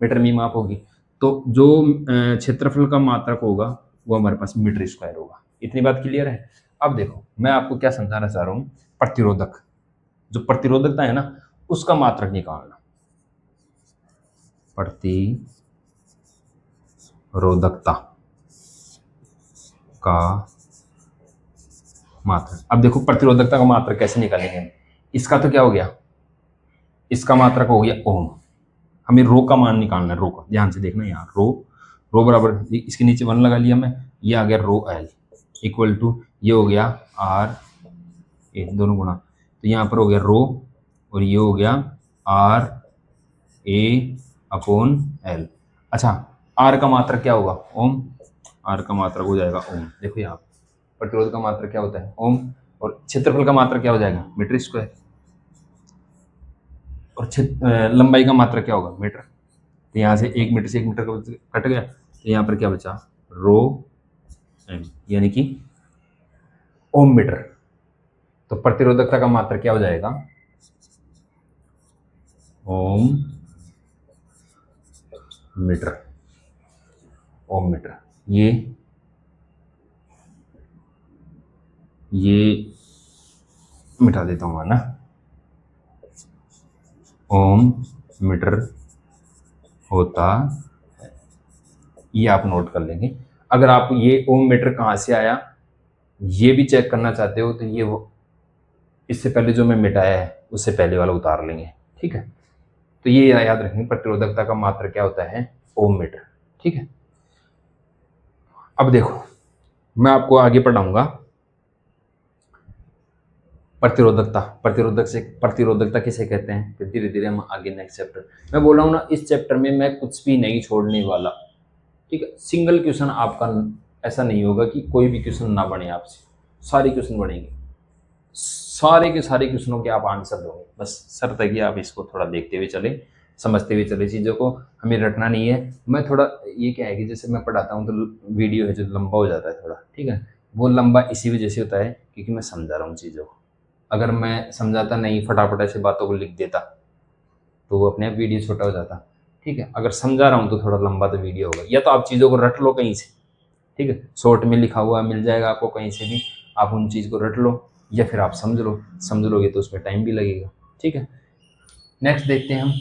मीटर में माप होगी। तो जो क्षेत्रफल का मात्रक होगा वो हमारे पास मीटर स्क्वायर होगा। इतनी बात क्लियर है। अब देखो मैं आपको क्या समझाना चाह रहा हूँ, प्रतिरोधक, जो प्रतिरोधकता है ना उसका मात्रक निकालना, प्रतिरोधकता का मात्रक। अब देखो प्रतिरोधकता का मात्रक कैसे निकालेंगे, इसका तो क्या हो गया, इसका मात्रक हो गया ओम। हमें रो का मान निकालना है, रो का ध्यान से देखना यहाँ, रो बराबर इसके नीचे 1 लगा लिया मैं, ये आ गया रो एल इक्वल टू ये हो गया आर ए, दोनों गुणा, तो यहाँ पर हो गया रो और ये हो गया आर ए अपॉन एल। अच्छा आर का मात्रक क्या होगा, ओम, आर का मात्रक हो जाएगा ओम। देखो यहाँ प्रतिरोध का मात्रक क्या होता है, ओम, और क्षेत्रफल का मात्रक क्या हो जाएगा, मीटर स्क्वायर, और लंबाई का मात्रक क्या होगा, मीटर। तो यहाँ से 1 मीटर से 1 मीटर का कट गया, तो यहाँ पर क्या बचा, रो एम, यानी कि ओम मीटर। तो प्रतिरोधकता का मात्रक क्या हो जाएगा, ओम मीटर, ओम मीटर। ये मिटा देता हूँ ना, ओम मीटर होता है, ये आप नोट कर लेंगे। अगर आप ये ओम मीटर कहाँ से आया ये भी चेक करना चाहते हो तो ये वो इससे पहले जो मैं मिटाया है उससे पहले वाला उतार लेंगे, ठीक है। तो ये याद रखेंगे प्रतिरोधकता का मात्रक क्या होता है, ओम मीटर, ठीक है। अब देखो मैं आपको आगे पढ़ाऊंगा प्रतिरोधकता किसे कहते हैं, फिर धीरे धीरे हम आगे नेक्स्ट चैप्टर। मैं बोल रहा हूँ ना इस चैप्टर में मैं कुछ भी नहीं छोड़ने वाला, ठीक है। सिंगल क्वेश्चन आपका ऐसा नहीं होगा कि कोई भी क्वेश्चन ना बने आपसे, सारे क्वेश्चन बनेंगे, सारे के सारे क्वेश्चनों के आप आंसर दोगे। बस शर्त है कि आप इसको थोड़ा देखते हुए चले, समझते हुए चले, चीज़ों को हमें रटना नहीं है। मैं थोड़ा ये क्या है कि जैसे मैं पढ़ाता हूँ तो वीडियो है जो लंबा हो जाता है थोड़ा, ठीक है। वो लंबा इसी वजह से होता है क्योंकि मैं समझा रहा हूँ चीज़ों को। अगर मैं समझाता नहीं, फटाफट ऐसे बातों को लिख देता तो वो अपने आप वीडियो छोटा हो जाता, ठीक है। अगर समझा रहा हूँ तो थोड़ा लंबा तो वीडियो होगा। या तो आप चीज़ों को रट लो कहीं से, ठीक है, शॉर्ट में लिखा हुआ मिल जाएगा आपको कहीं से भी, आप उन चीज़ को रट लो, या फिर आप समझ लोगे तो उसमें टाइम भी लगेगा, ठीक है। नेक्स्ट देखते हैं हम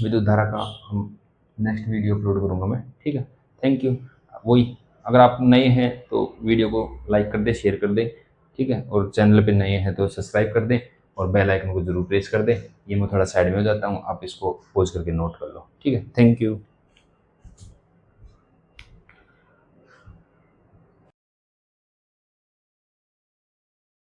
विद्युत धारा का, हम नेक्स्ट वीडियो अपलोड करूँगा मैं, ठीक है। Thank you. वही अगर आप नए हैं तो वीडियो को लाइक कर दे, शेयर कर दे, ठीक है, और चैनल पे नए हैं तो सब्सक्राइब कर दें और बेल आइकन को जरूर प्रेस कर दें। ये मैं थोड़ा साइड में हो जाता हूँ, आप इसको पॉज करके नोट कर लो, ठीक है। Thank you.